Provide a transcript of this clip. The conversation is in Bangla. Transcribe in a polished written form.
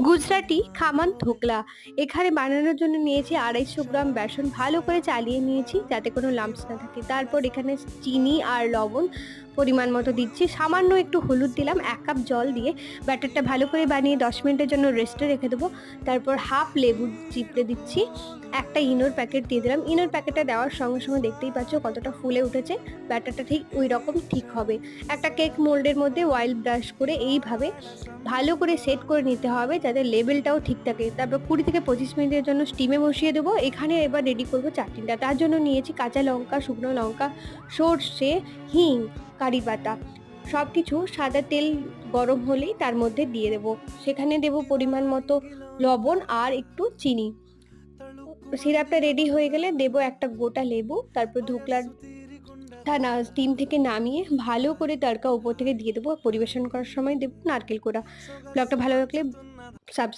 গুজরাটি খামান ধোকলা এখানে বানানোর জন্য নিয়েছি 250 গ্রাম বেসন, ভালো করে চালিয়ে নিয়েছি যাতে কোনো লাম্পস না থাকে। তারপর এখানে চিনি আর লবণ পরিমাণ মতো দিচ্ছি, সামান্য একটু হলুদ দিলাম, 1 কাপ জল দিয়ে ব্যাটারটা ভালো করে বানিয়ে 10 মিনিটের জন্য রেস্টে রেখে দেবো। তারপর হাফ লেবু চিপড়ে দিচ্ছি, একটা ইনোর প্যাকেট দিয়ে দিলাম। ইনোর প্যাকেটটা দেওয়ার সঙ্গে সঙ্গে দেখতেই পাচ্ছ কতটা ফুলে উঠেছে। ব্যাটারটা ঠিক ওই রকম ঠিক হবে। একটা কেক মোল্ডের মধ্যে অয়েল ব্রাশ করে এইভাবে ভালো করে সেট করে নিতে হবে যাতে লেবেলটাও ঠিক থাকে। তারপর 20 থেকে 25 মিনিটের জন্য স্টিমে বসিয়ে দেবো। এখানে এবার রেডি করব চাটনিটা। তার জন্য নিয়েছি কাঁচা লঙ্কা, শুকনো লঙ্কা, সর্ষে, হিং, কারি পাতা, সব কিছু সাদা তেল গরম হলেই তার মধ্যে দিয়ে দেবো। সেখানে দেবো পরিমাণ মতো লবণ আর একটু চিনি। সিরাপটা রেডি হয়ে গেলে দেবো একটা গোটা লেবু। তারপর ধোকলার স্টিম থেকে নামিয়ে ভালো করে তড়কা উপর থেকে দিয়ে দেবো। পরিবেশন করার সময় দেবো নারকেল কোড়া। ব্লগটা ভালো লাগলে সাবস্ক্রাইব